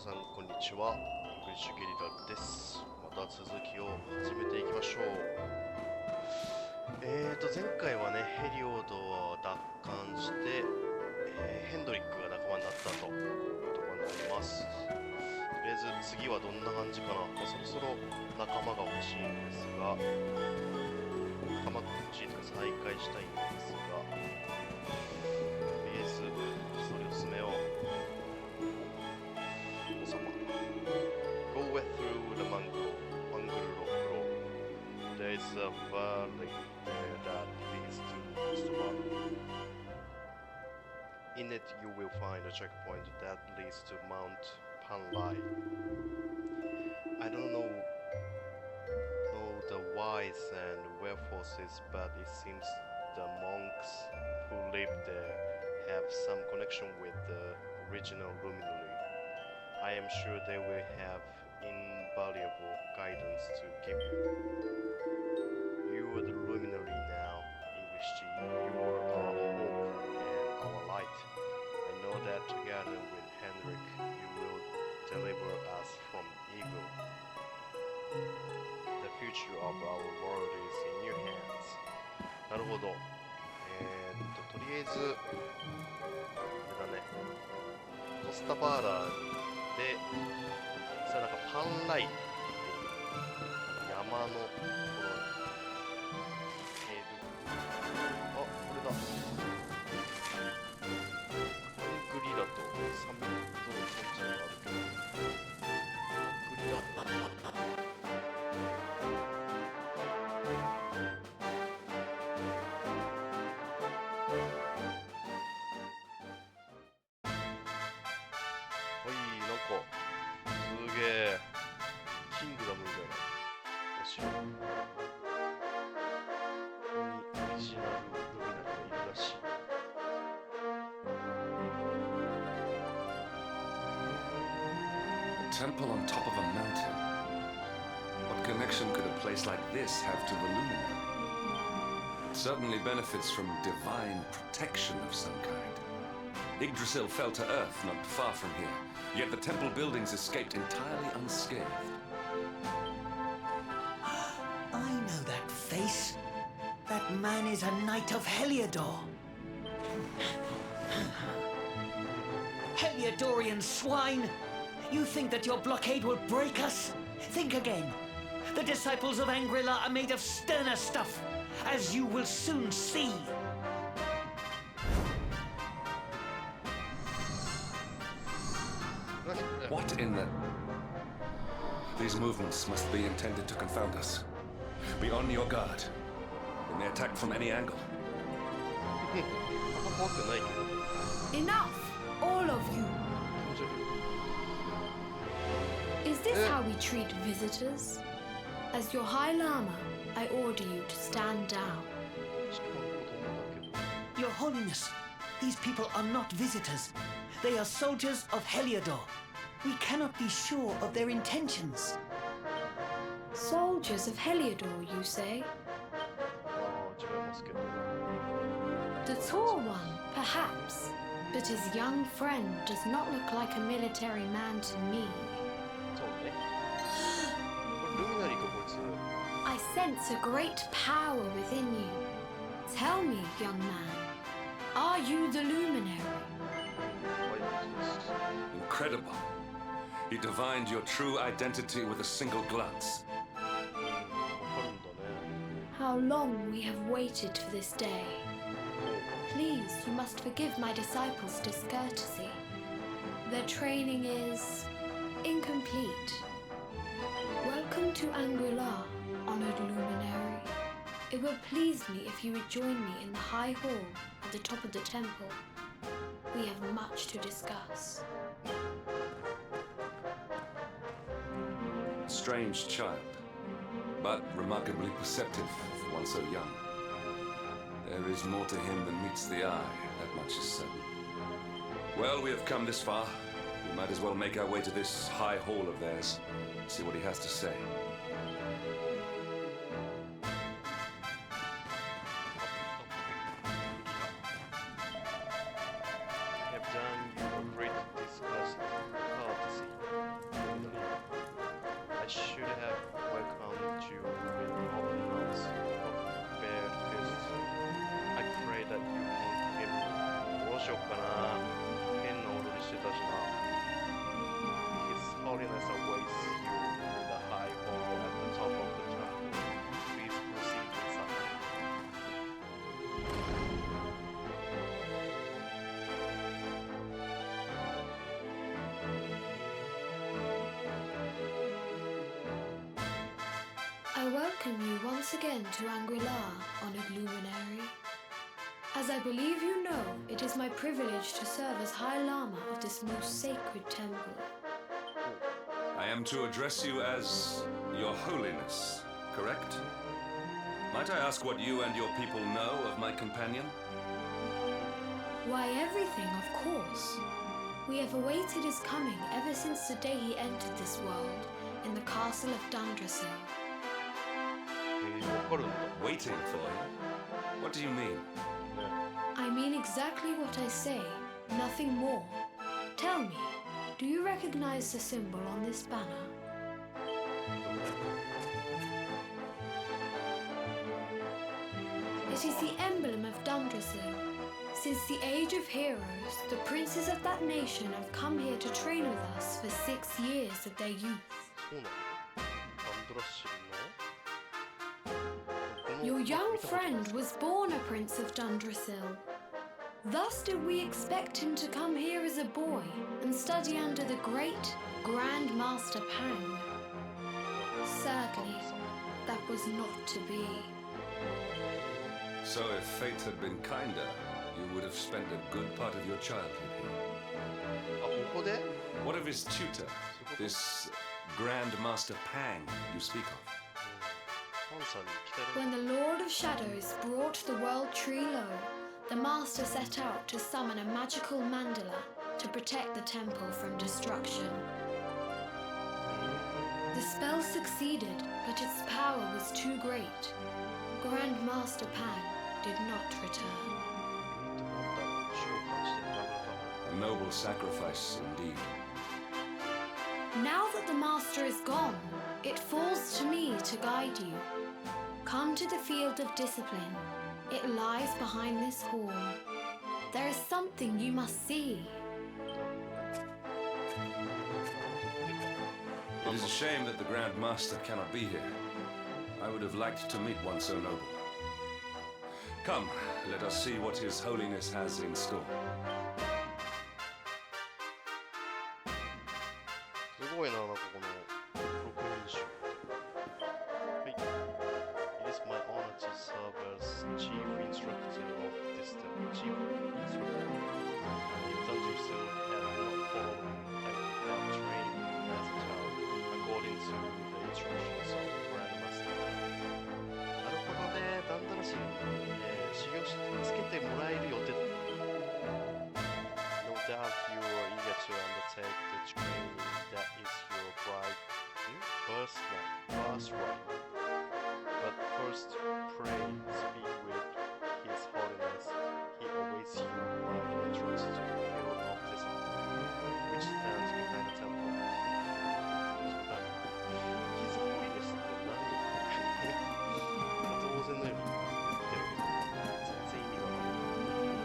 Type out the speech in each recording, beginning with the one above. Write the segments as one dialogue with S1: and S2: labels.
S1: さんこんにちは。イングリッシュゲリラです。また続きを始めていきましょう。前回はね、ヘリオードを奪還して、ヘンドリックが仲間になったというところになります。とりあえず次はどんな感じかな。そろそろ仲間が欲しいんですが、仲間が欲しいとか再会したいんですが、とりあえずそれを進めよう。Go through the mangrove road. There is a valley there that leads to the valley. In it, you will find a checkpoint that leads to Mount Panlai. I don't know the whys and wherefores, but it seems the monks who live there have some connection with the original luminary.I am sure they will have invaluable guidance to give you. You are the luminary now, English G. You are our hope and our light. I know that together with Henrik, you will deliver us from evil. The future of our world is in your hands. なるほど。とりあえず、あれだね、コスタバーラーで、それなんかパンライっていう山のところにこれだ。コンクリだとサミットポンチがあるけど、コンクリだ。キングダムみたいなお城。ここにオリジナルルミナリがいるらしい。
S2: A temple on top of a mountain. What connection could a place like this have to the luminary? It certainly benefits from divine protection of some kind. Yggdrasil fell to earth not far from here, yet the temple buildings escaped entirely unscathed.
S3: I know that face. That man is a knight of Heliodor. Heliodorian swine! You think that your blockade will break us? Think again. The disciples of Angrila are made of sterner stuff, as you will soon see.
S2: What in the... These movements must be intended to confound us. Be on your guard. They may attack from any angle.
S4: Enough, all of you. Is this how we treat visitors? As your High Lama, I order you to stand down.
S3: Your Holiness, these people are not visitors. They are soldiers of Heliodor. We cannot be sure of their intentions.
S4: Soldiers of Heliodor, you say? The tall one, perhaps, but his young friend does not look like a military man to me. I sense a great power within you. Tell me, young man, are you the luminary?
S2: Incredible. He divined your true identity with a single glance.
S4: How long we have waited for this day. Please, you must forgive my disciples' discourtesy. Their training is incomplete. Welcome to Angrila, honored luminary. It will please me if you would join me in the high hall at the top of the temple. We have much to discuss.
S2: Strange child, but remarkably perceptive for one so young. There is more to him than meets the eye, that much is certain. Well, we have come this far. We might as well make our way to this high hall of theirs, see what he has to say.
S1: I have done you a great discourtesy.
S4: once again to Angri-La, honoured luminary. As I believe you know, it is my privilege to serve as High Lama of this most sacred temple.
S2: I am to address you as Your Holiness, correct? Might I ask what you and your people know of my companion?
S4: Why, everything, of course. We have awaited his coming ever since the day he entered this world in the castle of Dandrasil.
S1: わかるんだ。
S2: Waiting for him? What do you mean?
S4: I mean exactly what I say, nothing more. Tell me, do you recognize the symbol on this banner? It is the emblem of Dandrasil. Since the age of heroes, the princes of that nation have come here to train with us for 6 years of their youth.
S1: そうなの？アンドラッシルの
S4: Your young friend was born a prince of Dandrasil. Thus did we expect him to come here as a boy and study under the great Grand Master Pang. Sadly, that was not to be.
S2: So if fate had been kinder, you would have spent a good part of your childhood here.
S1: あ、ここで
S2: What of his tutor, this Grand Master Pang you speak of?
S1: パンさんに来たら
S4: When the Lord of Shadows brought the world tree low, the master set out to summon a magical mandala to protect the temple from destruction. The spell succeeded, but its power was too great. Grand Master Pang did not return.
S1: 召喚してもらう
S2: A noble sacrifice indeed.
S4: Now that the master is gone, it falls to me to guide you. Come to the field of discipline. It lies behind this hall. There is something you must see.
S2: It is a shame that the Grand Master cannot be here. I would have liked to meet one so noble. Come, let us see what His Holiness has in store.
S1: すごいな、なんかこの録音集。はい。It is my honor to serve as Chief Instructor of this Chief Instructor. If Thunderstone had not followed, I would have trained as a child according to the instructions of Grandmaster. なるほどね、ダンダラシ、修行しつけてもらえる予定だ。No doubt you are eager to undertake the training that is your birthright. But first, pray, speak with His Holiness. He awaits you around the entrance to the field of discipline, which stands behind the temple. His Holiness って何？当然のように言ってるけど、全然意味がわかんない。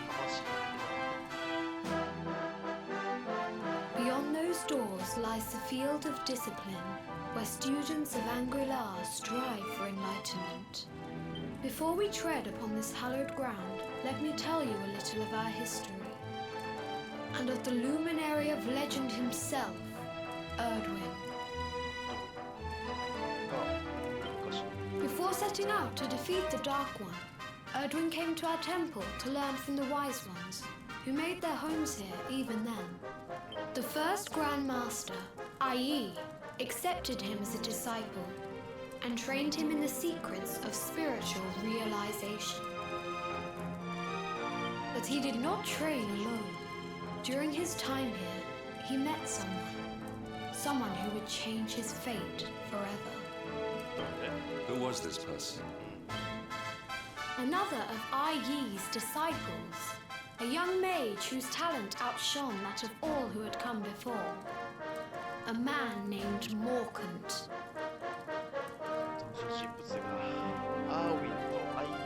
S1: 魂が出てない。
S4: Beyond those doors lies the field of discipline, where students of Angri-La strive for enlightenment. Before we tread upon this hallowed ground, let me tell you a little of our history, and of the luminary of legend himself, Erdwin.
S1: 昔
S4: Before setting out to defeat the Dark One, Erdwin came to our temple to learn from the Wise Ones, who made their homes here even then. The first Grand Master, i.e., accepted him as a disciple and trained him in the secrets of spiritual realization. But he did not train alone. During his time here, he met someone who would change his fate forever.
S2: Who was this person?
S4: Another of Ai Yi's disciples, a young mage whose talent outshone that of all who had come before. A man named Morkant.
S1: 登場人物がアーウィンとアイビー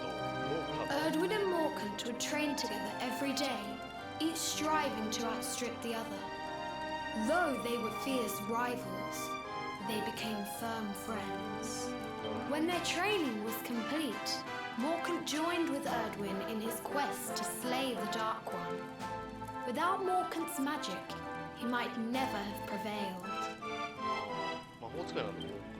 S1: とモーカ
S4: Erdwin and Morkant would train together every day, each striving to outstrip the other. Though they were fierce rivals, they became firm friends. When their training was complete, Morkant joined with Erdwin in his quest to slay the Dark One. Without Morkant's magic, he might never have prevailed.
S1: 魔法使いなのモーカ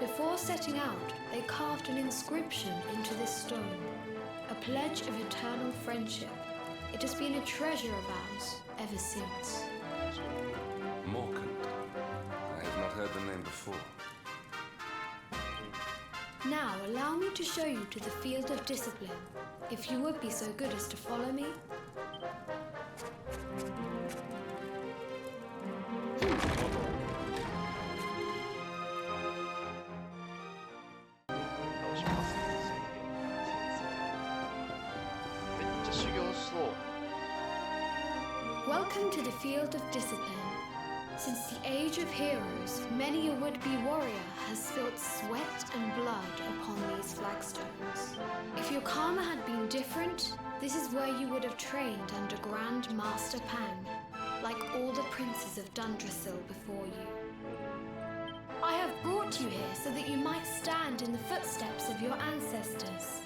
S4: Before setting out, they carved an inscription into this stone, a pledge of eternal friendship. It has been a treasure of ours ever since.
S2: Morkand. I have not heard the name before.
S4: Now allow me to show you to the field of discipline, if you would be so good as to follow me.
S1: 直します先生。めっちゃ修行しそう。
S4: Welcome to the field of discipline. Since the age of heroes, many a would-be warrior has spilt sweat and blood upon these flagstones. If your karma had been different, this is where you would have trained under Grand Master Pang, like all the princes of Dundrasil before you. I have brought you here so that you might stand in the footsteps of your ancestors.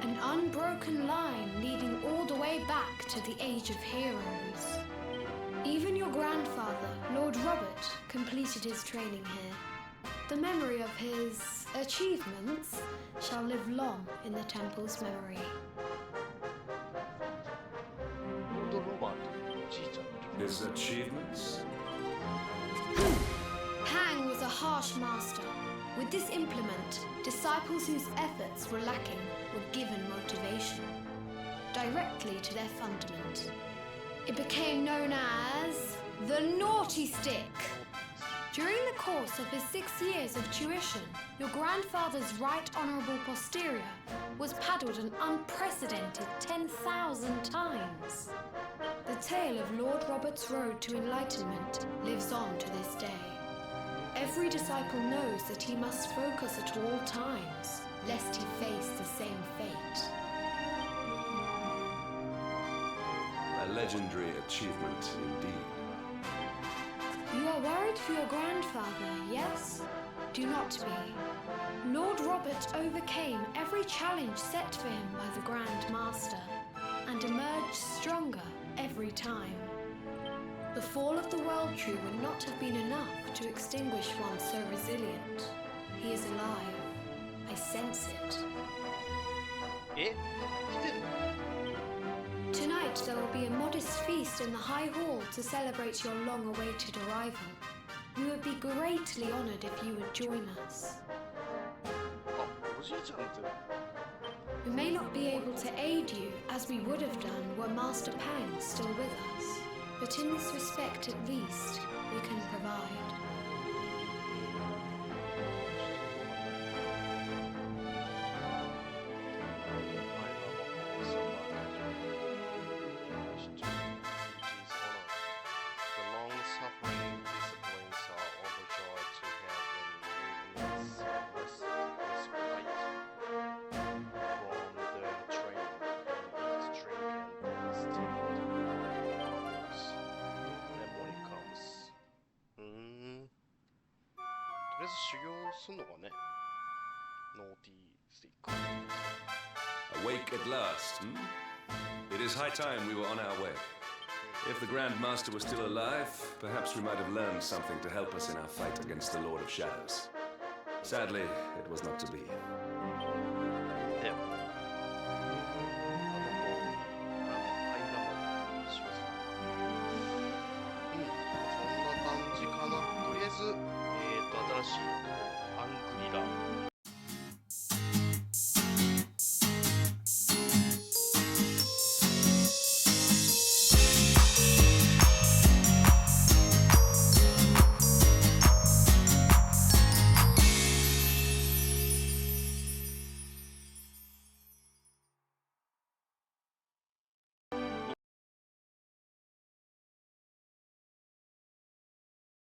S4: An unbroken line leading all the way back to the age of heroes. Even your grandfather, Lord Robert, completed his training here. The memory of his achievements shall live long in the temple's memory.
S1: ロード・ロバート、おじいちゃん。
S2: His achievements?
S4: Pang was a harsh master. With this implement, disciples whose efforts were lacking were given motivation, directly to their fundament. It became known as the Naughty Stick. During the course of his 6 years of tuition, your grandfather's right honourable posterior was paddled an unprecedented 10,000 times. The tale of Lord Robert's road to enlightenment lives on to this day. Every disciple knows that he must focus at all times, lest he face the same fate.
S2: A legendary achievement indeed.
S4: You are worried for your grandfather, yes? Do not be. Lord Robert overcame every challenge set for him by the Grand Master, and emerged stronger every time. The fall of the World Tree would not have been enough to extinguish one so resilient. He is alive. I sense it.
S1: え、来てんの？
S4: Tonight there will be a modest feast in the High Hall to celebrate your long-awaited arrival. We would be greatly honoured if you would join us.
S1: あ、おじいちゃんって。
S4: We may not be able to aid you as we would have done were Master Pang still with us, but in this respect at least, we can provide.
S1: とりあえず修行すんのかね。ノーティースティック。
S2: Awake at last, hmm? It is high time we were on our way. If the Grand Master was still alive, perhaps we might have learned something to help us in our fight against the Lord of Shadows. Sadly, it was not to be.